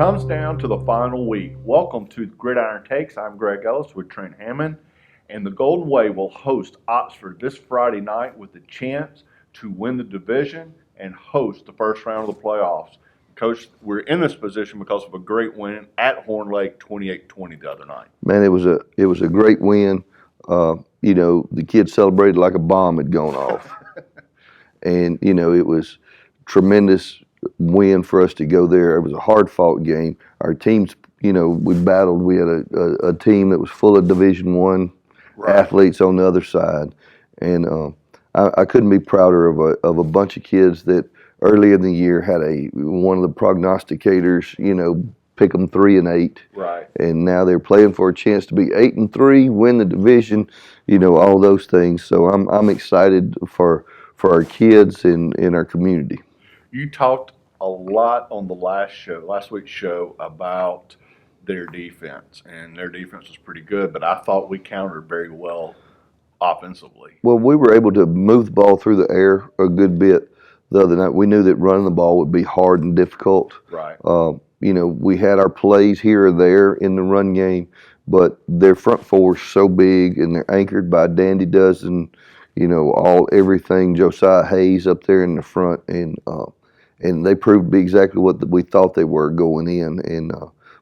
comes down to the final week. Welcome to Gridiron Takes. I'm Greg Ellis with Trent Hammond, and the Golden Wave will host Oxford this Friday night with the chance to win the division and host the first round of the playoffs. Coach, we're in this position because of a great win at Horn Lake, 28-20 the other night. Man, it was a great win. The kids celebrated like a bomb had gone off, and it was tremendous win for us to go there. It was a hard-fought game. Our teams, we battled. We had a team that was full of Division I athletes on the other side, and I couldn't be prouder of a bunch of kids that early in the year had one of the prognosticators, pick them 3-8, right? And now they're playing for a chance to be 8-3, win the division, all those things. So I'm excited for our kids and in our community. You talked a lot on the last week's show about their defense, and their defense was pretty good, but I thought we countered very well offensively. Well, we were able to move the ball through the air a good bit the other night. We knew that running the ball would be hard and difficult. Right. We had our plays here or there in the run game, but their front four is so big, and they're anchored by Dandy Dozen, everything, Josiah Hayes up there in the front, and they proved to be exactly what we thought they were going in.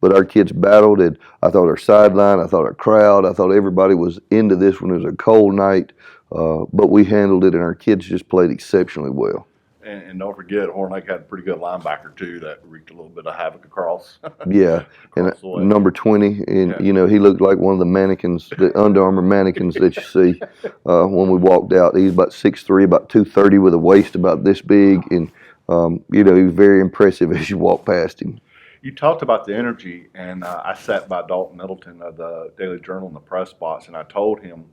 But our kids battled it. I thought our sideline, I thought our crowd, I thought everybody was into this when it was a cold night, but we handled it, and our kids just played exceptionally well. And don't forget, Horn Lake had a pretty good linebacker, too, that wreaked a little bit of havoc across. Yeah, and number 20, and, he looked like one of the mannequins, the Under Armour mannequins that you see when we walked out. He's about 6'3", about 230 with a waist about this big, and, he was very impressive as you walk past him. You talked about the energy, and I sat by Dalton Middleton of the Daily Journal in the press box, and I told him,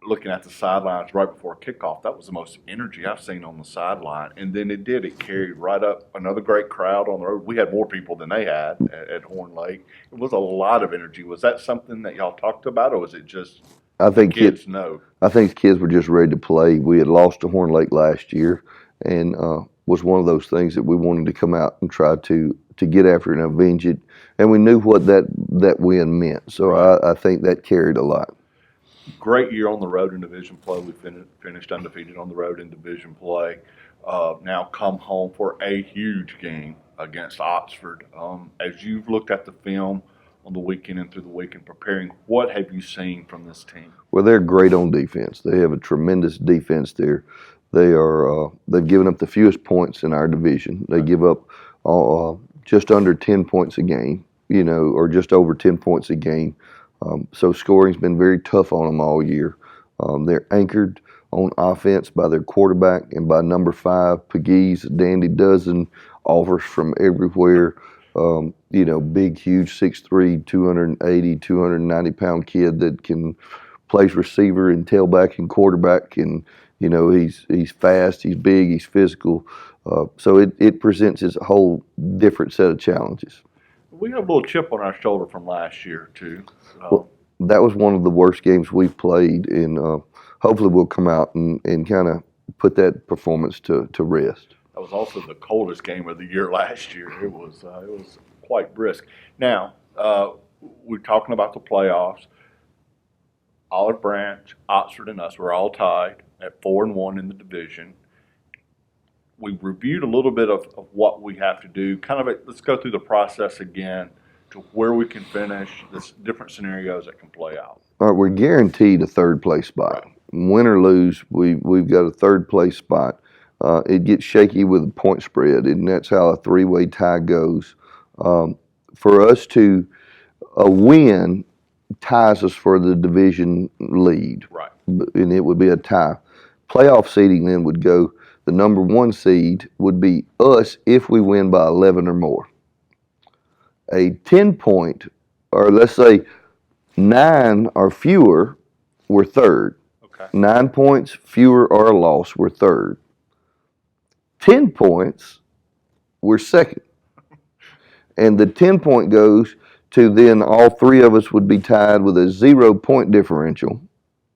looking at the sidelines right before kickoff, that was the most energy I've seen on the sideline. And then it carried right up. Another great crowd on the road. We had more people than they had at Horn Lake. It was a lot of energy. Was that something that y'all talked about, or was it just I think kids know? I think kids were just ready to play. We had lost to Horn Lake last year, and was one of those things that we wanted to come out and try to get after and avenge it. And we knew what that win meant. So right. I think that carried a lot. Great year on the road in division play. We finished undefeated on the road in division play. Now come home for a huge game against Oxford. As you've looked at the film on the weekend and through the weekend preparing, what have you seen from this team? Well, they're great on defense. They have a tremendous defense there. They've given up the fewest points in our division. They give up just under 10 points a game, or just over 10 points a game. So scoring's been very tough on them all year. They're anchored on offense by their quarterback and by number 5, Pegues, Dandy Dozen, offers from everywhere. Big, huge 6'3", 280, 290-pound kid that can play receiver and tailback and quarterback, and he's fast, he's big, he's physical. So it presents as a whole different set of challenges. We have a little chip on our shoulder from last year, too. Well, that was one of the worst games we've played, and hopefully we'll come out and kind of put that performance to rest. That was also the coldest game of the year last year. It was quite brisk. Now, we're talking about the playoffs. Olive Branch, Oxford, and us were all tied at 4-1 in the division. We reviewed a little bit of what we have to do. Let's go through the process again to where we can finish, the different scenarios that can play out. All right, we're guaranteed a third place spot. Right. Win or lose, we've got a third place spot. It gets shaky with a point spread, and that's how a three-way tie goes. For us a win ties us for the division lead. Right. And it would be a tie. Playoff seeding then would go. The number 1 seed would be us if we win by 11 or more. A 10-point, or let's say 9 or fewer, we're third. Okay. 9 points, fewer or a loss, we're third. 10 points, we're second. And the 10-point goes to then all 3 of us would be tied with a 0-point differential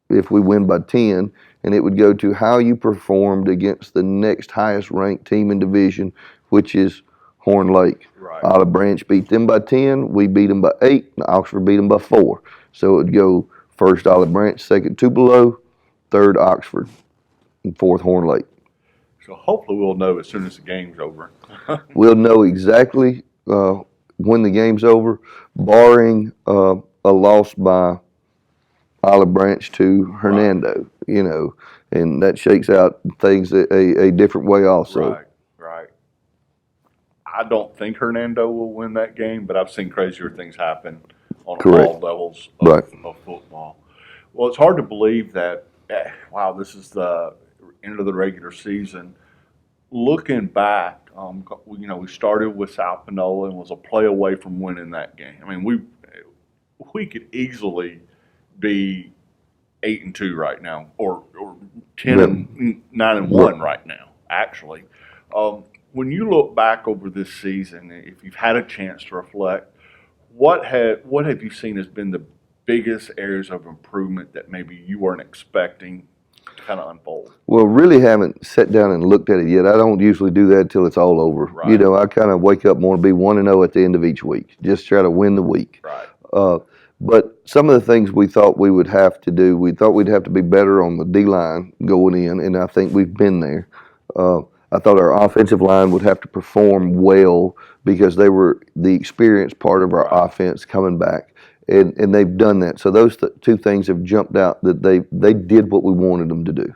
if we win by 10, and it would go to how you performed against the next highest ranked team in division, which is Horn Lake. Right. Olive Branch beat them by 10. We beat them by 8. And Oxford beat them by 4. So it'd go first Olive Branch, second Two Below, third Oxford, and fourth Horn Lake. So hopefully we'll know as soon as the game's over. We'll know exactly when the game's over, barring a loss by Olive Branch to Hernando, and that shakes out things a different way also. Right, right. I don't think Hernando will win that game, but I've seen crazier things happen on Correct. all levels Right. of football. Well, it's hard to believe that, wow, this is the end of the regular season. Looking back, we started with South Panola and was a play away from winning that game. I mean, we could easily be 8-2 right now, or 10-9-1 right now. Actually, when you look back over this season, if you've had a chance to reflect, what have you seen has been the biggest areas of improvement that maybe you weren't expecting to kind of unfold? Well, really haven't sat down and looked at it yet. I don't usually do that until it's all over. Right. I kind of wake up and want to be 1-0 at the end of each week. Just try to win the week. Right. But some of the things we thought we would have to do, we thought we'd have to be better on the D-line going in, and I think we've been there. I thought our offensive line would have to perform well because they were the experienced part of our offense coming back, and they've done that. So those two things have jumped out that they did what we wanted them to do.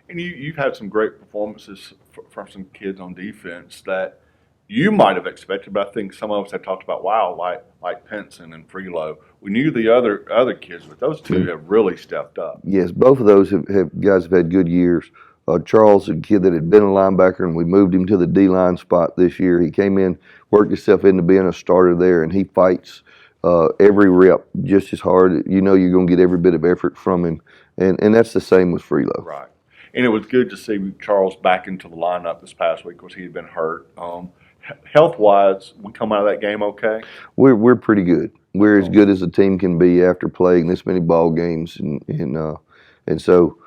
And you've had some great performances from some kids on defense that you might have expected, but I think some of us have talked about, wow, like Penson and Freelo. We knew the other kids, but those two have really stepped up. Yes, both of those guys have had good years. Charles, a kid that had been a linebacker, and we moved him to the D-line spot this year. He came in, worked himself into being a starter there, and he fights every rep just as hard. You're going to get every bit of effort from him, and that's the same with Freelo. Right. And it was good to see Charles back into the lineup this past week because he had been hurt. Health-wise, we come out of that game okay? We're pretty good. We're as good as a team can be after playing this many ball games, and so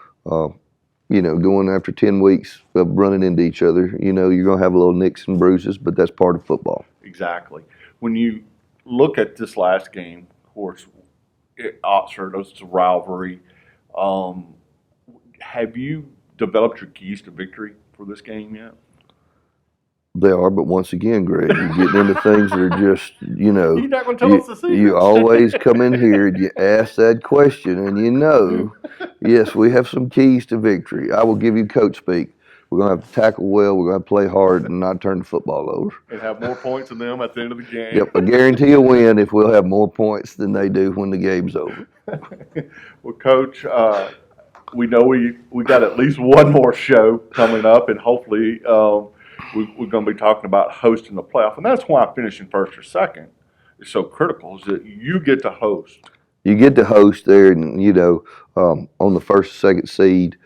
going after 10 weeks of running into each other, you're going to have a little nicks and bruises, but that's part of football. Exactly. When you look at this last game, of course, Oxford, it's a rivalry. Have you developed your keys to victory for this game yet? They are, but once again, Greg, you're getting into things that are just, You're not going to tell us the secret. You always come in here and you ask that question, and yes, we have some keys to victory. I will give you coach speak. We're going to have to tackle well, we're going to play hard, and not turn the football over. And have more points than them at the end of the game. Yep, I guarantee a win if we'll have more points than they do when the game's over. Well, Coach, we know we got at least one more show coming up, and hopefully we're going to be talking about hosting the playoff. And that's why finishing first or second is so critical, is that you get to host. You get to host there, and, on the first, second seed,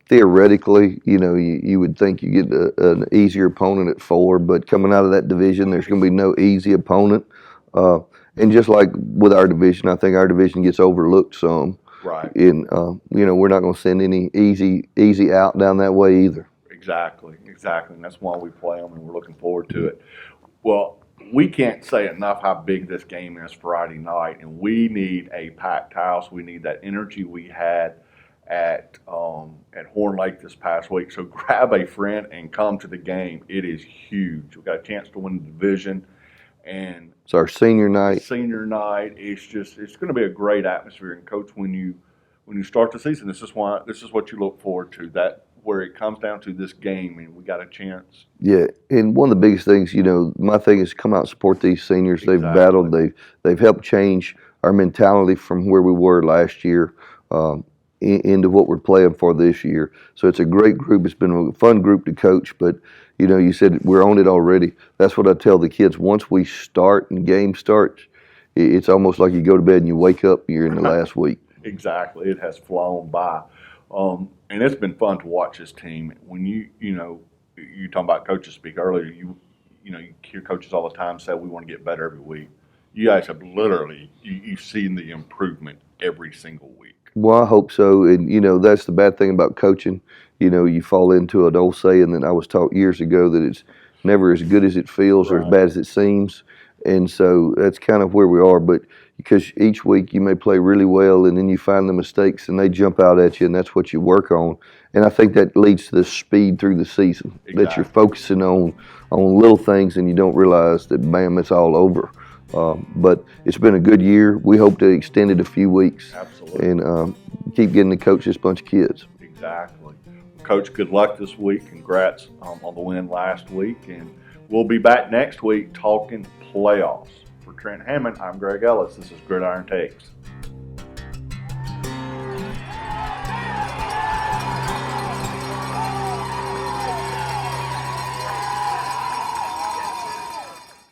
theoretically, you would think you get an easier opponent at 4, but coming out of that division, there's going to be no easy opponent. And just like with our division, I think our division gets overlooked some. Right. And, we're not going to send any easy out down that way either. Exactly. And that's why we play them, and we're looking forward to it. Well, we can't say enough how big this game is Friday night, and we need a packed house. We need that energy we had at Horn Lake this past week. So grab a friend and come to the game. It is huge. We've got a chance to win the division, and it's our senior night. It's going to be a great atmosphere. And Coach, when you start the season, this is what you look forward to. That where it comes down to this game, and we got a chance. Yeah, and one of the biggest things, my thing is come out and support these seniors. Exactly. They've battled. They've helped change our mentality from where we were last year into what we're playing for this year. So it's a great group. It's been a fun group to coach, but you said we're on it already. That's what I tell the kids. Once we start and game starts, it's almost like you go to bed and you wake up, you're in the last week. Exactly. It has flown by. And it's been fun to watch this team. When you talking about coaches speak earlier, you hear coaches all the time say we want to get better every week. You guys have literally you've seen the improvement every single week. Well, I hope so. And that's the bad thing about coaching. You fall into an old saying that I was taught years ago that it's never as good as it feels or as Right. bad as it seems. And so that's kind of where we are. But because each week you may play really well and then you find the mistakes and they jump out at you, and that's what you work on. And I think that leads to the speed through the season, that you're Exactly. focusing on little things and you don't realize that, bam, it's all over. But it's been a good year. We hope to extend it a few weeks Absolutely. and keep getting to coach this bunch of kids. Exactly. Coach, good luck this week. Congrats on the win last week. And we'll be back next week talking playoffs. For Trent Hammond, I'm Greg Ellis. This is Gridiron Takes.